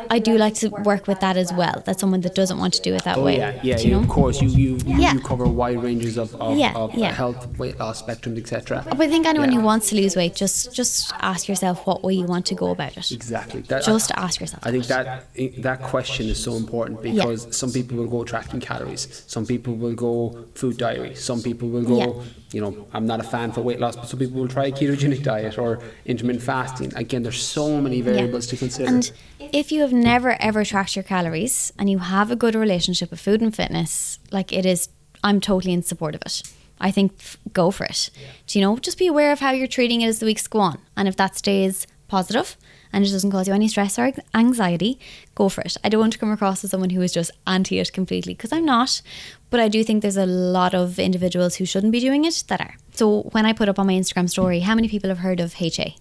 I do like to work with that as well. That's someone that doesn't want to do it that way. Do you know? Of course. You Yeah. cover wide ranges of Yeah. health, weight loss spectrums, etc. But I think anyone who wants to lose weight, just ask yourself what way you want to go about it. Exactly. Just ask yourself. I think that question is so important because some people will go tracking calories, some people will go food diary, some people will go, you know, I'm not a fan for weight loss, but some people will try a ketogenic diet or intermittent fasting. Again, there's so many variables to consider. And if you have never ever tracked your calories and you have a good relationship with food and fitness, like it is, I'm totally in support of it. I think go for it. Do you know, just be aware of how you're treating it as the weeks go on. And if that stays positive and it doesn't cause you any stress or anxiety, go for it. I don't want to come across as someone who is just anti it completely, because I'm not. But I do think there's a lot of individuals who shouldn't be doing it that are. So when I put up on my Instagram story, how many people have heard of HA?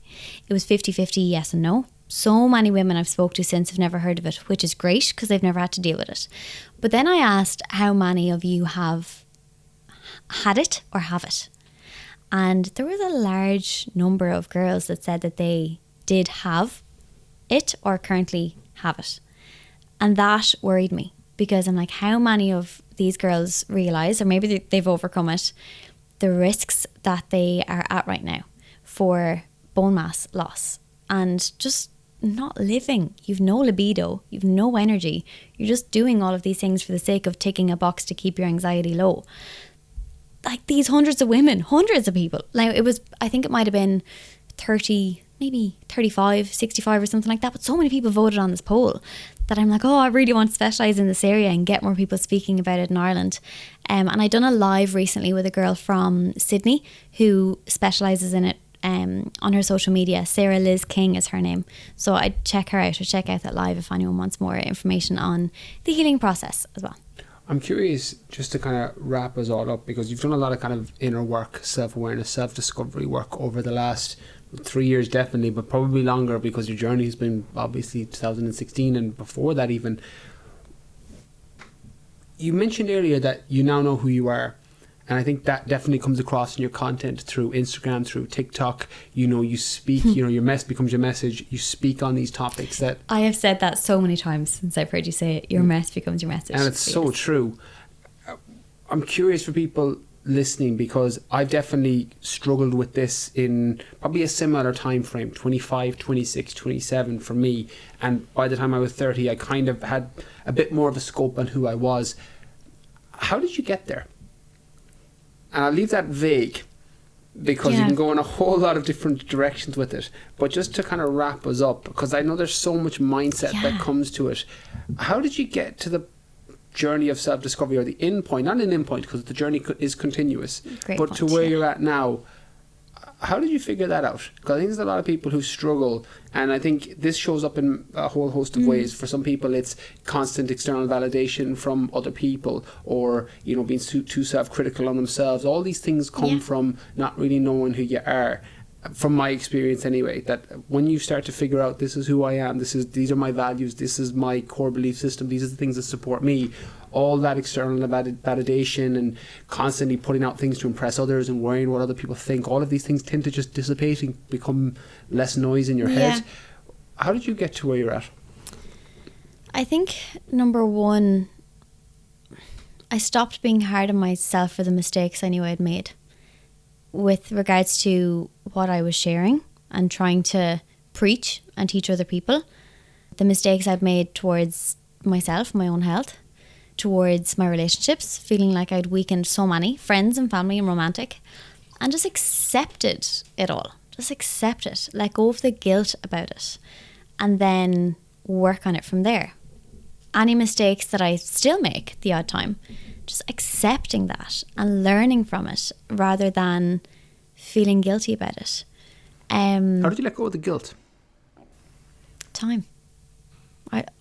It was 50-50 yes and no. So many women I've spoke to since have never heard of it, which is great because they've never had to deal with it. But then I asked how many of you have had it or have it. And there was a large number of girls that said that they did have it or currently have it. And that worried me because I'm like, how many of these girls realise, or maybe they've overcome it, the risks that they are at right now for bone mass loss and just not living. You've no libido, you've no energy, you're just doing all of these things for the sake of ticking a box to keep your anxiety low. Like these hundreds of women, hundreds of people. Now it was, I think it might have been 30, maybe 35, 65 or something like that, but so many people voted on this poll that I'm like, oh, I really want to specialise in this area and get more people speaking about it in Ireland. And I done a live recently with a girl from Sydney who specialises in it. On her social media, Sarah Liz King is her name, so I'd check her out or check out that live if anyone wants more information on the healing process as well. I'm curious, just to kind of wrap us all up, because you've done a lot of kind of inner work, self-awareness, self-discovery work over the last 3 years definitely, but probably longer because your journey has been obviously 2016 and before that even. You mentioned earlier that you now know who you are. And I think that definitely comes across in your content through Instagram, through TikTok. You know, you speak, you know, your mess becomes your message. You speak on these topics that... I have said that so many times since I've heard you say it. Your mess becomes your message. And it's so true. I'm curious for people listening because I've definitely struggled with this in probably a similar time frame, 25, 26, 27 for me. And by the time I was 30, I kind of had a bit more of a scope on who I was. How did you get there? And I'll leave that vague because you can go in a whole lot of different directions with it. But just to kind of wrap us up, because I know there's so much mindset that comes to it. How did you get to the journey of self-discovery, or the end point? Not an end point because the journey is continuous, but to where you're at now. How did you figure that out? Because I think there's a lot of people who struggle, and I think this shows up in a whole host of ways. For some people, it's constant external validation from other people, or, you know, being too self-critical on themselves. All these things come from not really knowing who you are. From my experience anyway, that when you start to figure out this is who I am, these are my values, this is my core belief system, these are the things that support me, all that external validation and constantly putting out things to impress others and worrying what other people think, all of these things tend to just dissipate and become less noise in your head. How did you get to where you're at? I think number one, I stopped being hard on myself for the mistakes I knew I'd made with regards to what I was sharing and trying to preach and teach other people. The mistakes I've made towards myself, my own health, towards my relationships, feeling like I'd weakened so many friends and family and romantic, and just accepted it all. Just accept it. Let go of the guilt about it and then work on it from there. Any mistakes that I still make the odd time, just accepting that and learning from it rather than feeling guilty about it. How did you let go of the guilt? Time.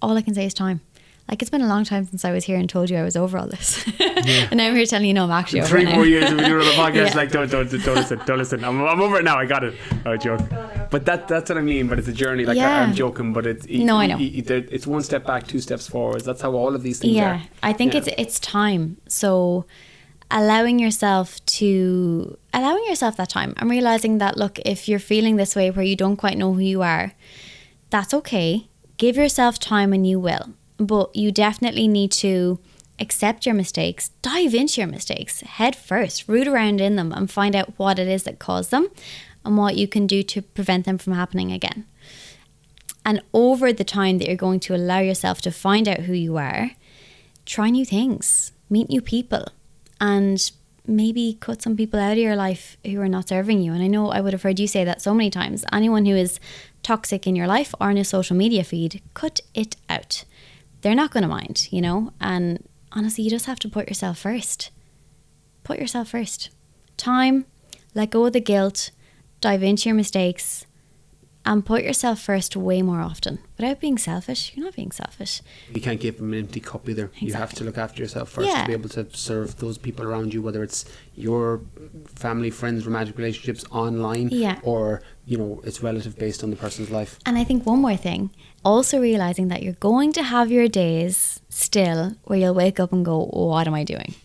All I can say is time. Like, it's been a long time since I was here and told you I was over all this. And now I'm here telling you, no, I'm actually over it. 3 more years of doing the podcast, like, don't listen. I'm over it now. I got it. Oh, joke. But that's what I mean. But it's a journey. Like, I'm joking, but it's no, I know. It's one step back, 2 steps forwards. That's how all of these things are. I think it's time. So allowing yourself that time and realizing that, look, if you're feeling this way where you don't quite know who you are, that's okay. Give yourself time and you will. But you definitely need to accept your mistakes, dive into your mistakes head first, root around in them and find out what it is that caused them and what you can do to prevent them from happening again. And over the time that you're going to allow yourself to find out who you are, try new things, meet new people, and maybe cut some people out of your life who are not serving you. And I know I would have heard you say that so many times. Anyone who is toxic in your life or in a social media feed, cut it out. They're not going to mind, you know? And honestly, you just have to put yourself first. Put yourself first. Time, let go of the guilt, dive into your mistakes, and put yourself first way more often. Without being selfish, you're not being selfish. You can't give them an empty cup either. Exactly. You have to look after yourself first to be able to serve those people around you, whether it's your family, friends, romantic relationships online, or, you know, it's relative based on the person's life. And I think one more thing, also realizing that you're going to have your days still where you'll wake up and go, what am I doing?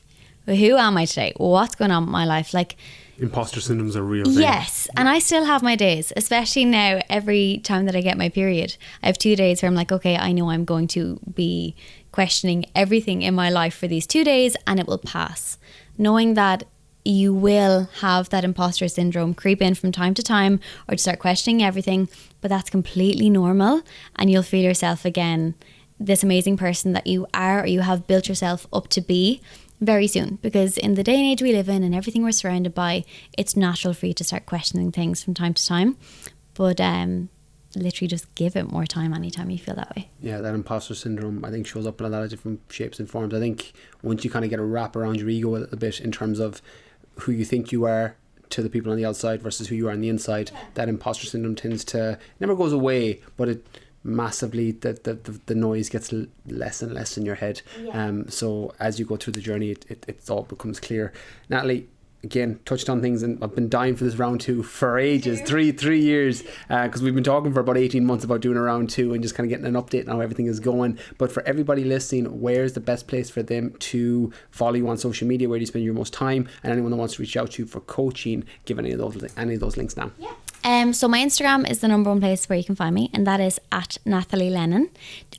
Who am I today? What's going on with my life? Like, imposter syndrome's a real thing. Yes, and I still have my days, especially now. Every time that I get my period, I have 2 days where I'm like, okay, I know I'm going to be questioning everything in my life for these 2 days and it will pass. Knowing that you will have that imposter syndrome creep in from time to time or to start questioning everything, but that's completely normal and you'll feel yourself again, this amazing person that you are or you have built yourself up to be very soon, because in the day and age we live in and everything we're surrounded by, it's natural for you to start questioning things from time to time, but literally just give it more time anytime you feel that way. Yeah, that imposter syndrome I think shows up in a lot of different shapes and forms. I think once you kind of get a wrap around your ego a little bit in terms of who you think you are to the people on the outside versus who you are on the inside, that imposter syndrome tends to, never goes away, but it massively, the noise gets less and less in your head. So as you go through the journey, it all becomes clear. Nathalie, again, touched on things, and I've been dying for this round 2 for ages, three years, because we've been talking for about 18 months about doing a round 2 and just kind of getting an update on how everything is going. But for everybody listening, where's the best place for them to follow you on social media? Where do you spend your most time? And anyone that wants to reach out to you for coaching, give any of those links now. So my Instagram is the number one place where you can find me, and that is at Nathalie Lennon.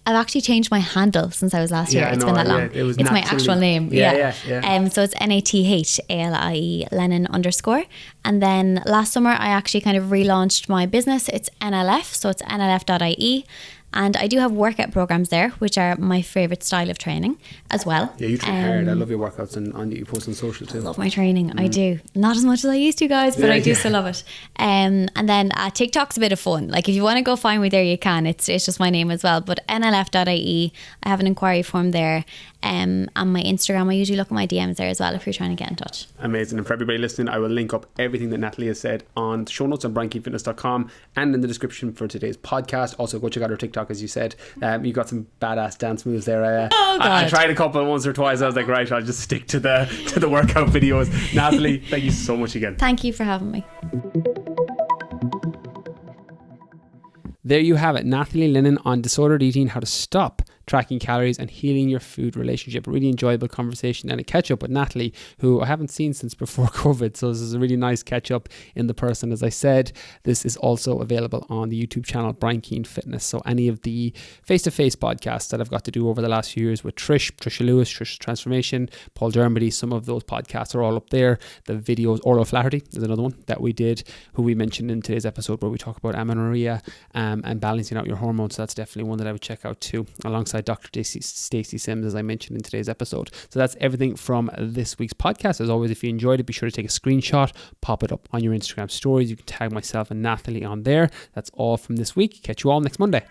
I've actually changed my handle since I was last year. It's been that long. It's my actual name. So it's NATHALIE Lennon _. And then last summer I actually kind of relaunched my business. It's NLF, so it's nlf.ie. And I do have workout programs there, which are my favourite style of training as well. Yeah, you train hard. I love your workouts and you post on social too. I love my training. I do. Not as much as I used to, guys, but I do still love it. And then TikTok's a bit of fun. Like, if you want to go find me there, you can. It's just my name as well. But nlf.ie, I have an inquiry form there. And my Instagram, I usually look at my DMs there as well if you're trying to get in touch. Amazing. And for everybody listening, I will link up everything that Nathalie has said on the show notes on briankeanefitness.com and in the description for today's podcast. Also, go check out her TikTok, as you said. You got some badass dance moves there. I tried a couple once or twice. I was like, right, I'll just stick to the workout videos. Nathalie, thank you so much again. Thank you for having me. There you have it, Nathalie Lennon on disordered eating, how to stop tracking calories and healing your food relationship. A really enjoyable conversation and a catch up with Nathalie, who I haven't seen since before COVID. So this is a really nice catch up in the person. As I said, this is also available on the YouTube channel Brian Keane Fitness. So any of the face-to-face podcasts that I've got to do over the last few years with Trisha Lewis, Trisha's Transformation, Paul Dermody, some of those podcasts are all up there. The videos, Oral Flaherty is another one that we did, who we mentioned in today's episode, where we talk about amenorrhea and balancing out your hormones. So that's definitely one that I would check out too, alongside Dr. Stacey Sims, as I mentioned in today's episode. So that's everything from this week's podcast. As always, if you enjoyed it, be sure to take a screenshot, pop it up on your Instagram stories. You can tag myself and Nathalie on there. That's all from this week. Catch you all next Monday.